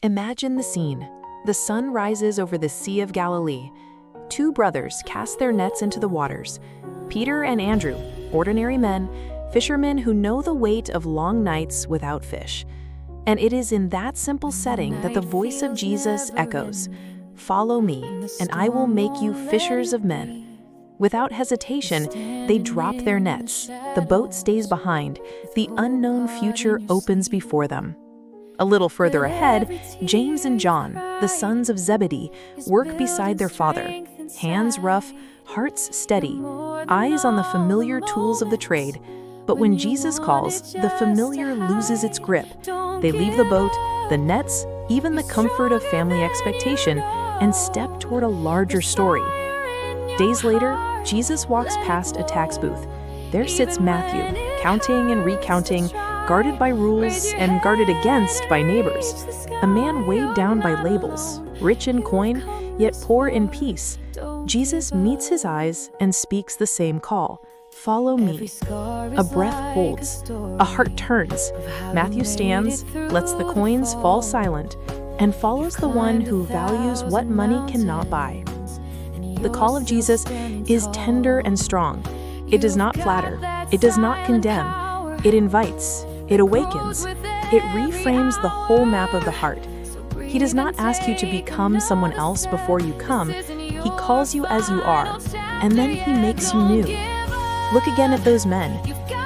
Imagine the scene. The sun rises over the Sea of Galilee. Two brothers cast their nets into the waters. Peter and Andrew, ordinary men, fishermen who know the weight of long nights without fish. And it is in that simple setting that the voice of Jesus echoes, "Follow me, and I will make you fishers of men." Without hesitation, they drop their nets. The boat stays behind. The unknown future opens before them. A little further ahead, James and John, the sons of Zebedee, work beside their father. Hands rough, hearts steady, eyes on the familiar tools of the trade. But when Jesus calls, the familiar loses its grip. They leave the boat, the nets, even the comfort of family expectation, and step toward a larger story. Days later, Jesus walks past a tax booth. There sits Matthew, counting and recounting, guarded by rules and guarded against by neighbors. A man weighed down by labels, rich in coin, yet poor in peace. Jesus meets his eyes and speaks the same call. "Follow me." A breath holds. A heart turns. Matthew stands, lets the coins fall silent, and follows the one who values what money cannot buy. The call of Jesus is tender and strong. It does not flatter. It does not condemn. It invites. It awakens. It reframes the whole map of the heart. He does not ask you to become someone else before you come. He calls you as you are, and then he makes you new. Look again at those men.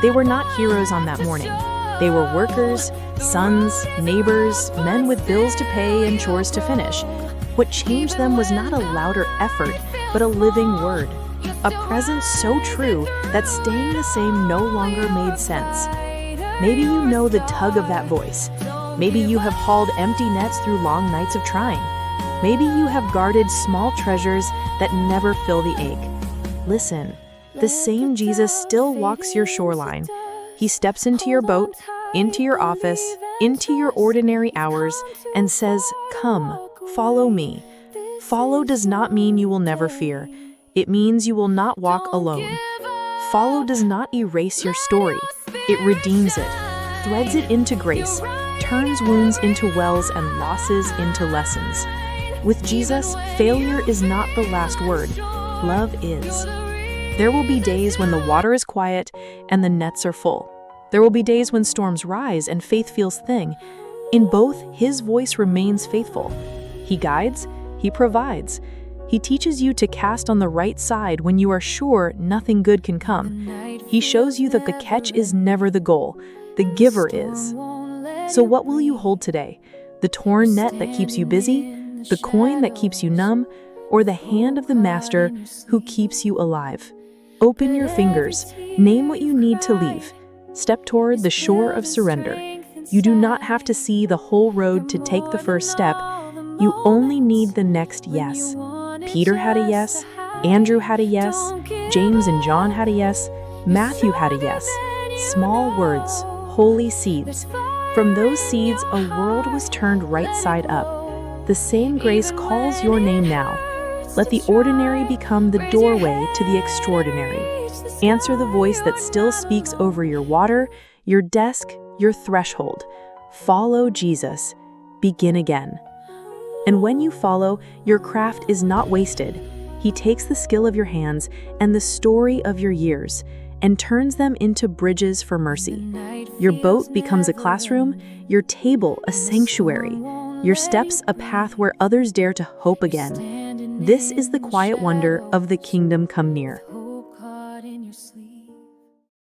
They were not heroes on that morning. They were workers, sons, neighbors, men with bills to pay and chores to finish. What changed them was not a louder effort, but a living word. A presence so true that staying the same no longer made sense. Maybe you know the tug of that voice. Maybe you have hauled empty nets through long nights of trying. Maybe you have guarded small treasures that never fill the ache. Listen, the same Jesus still walks your shoreline. He steps into your boat, into your office, into your ordinary hours, and says, "Come, follow me." Follow does not mean you will never fear. It means you will not walk alone. Follow does not erase your story. It redeems it, threads it into grace, turns wounds into wells and losses into lessons. With Jesus, failure is not the last word. Love is. There will be days when the water is quiet and the nets are full. There will be days when storms rise and faith feels thin. In both, his voice remains faithful. He guides, he provides. He teaches you to cast on the right side when you are sure nothing good can come. He shows you that the catch is never the goal, the giver is. So what will you hold today? The torn net that keeps you busy, the coin that keeps you numb, or the hand of the master who keeps you alive? Open your fingers, name what you need to leave. Step toward the shore of surrender. You do not have to see the whole road to take the first step. You only need the next yes. Peter had a yes, Andrew had a yes, James and John had a yes, Matthew had a yes. Small words, holy seeds. From those seeds, a world was turned right side up. The same grace calls your name now. Let the ordinary become the doorway to the extraordinary. Answer the voice that still speaks over your water, your desk, your threshold. Follow Jesus. Begin again. And when you follow, your craft is not wasted. He takes the skill of your hands and the story of your years and turns them into bridges for mercy. Your boat becomes a classroom, your table a sanctuary, your steps a path where others dare to hope again. This is the quiet wonder of the kingdom come near.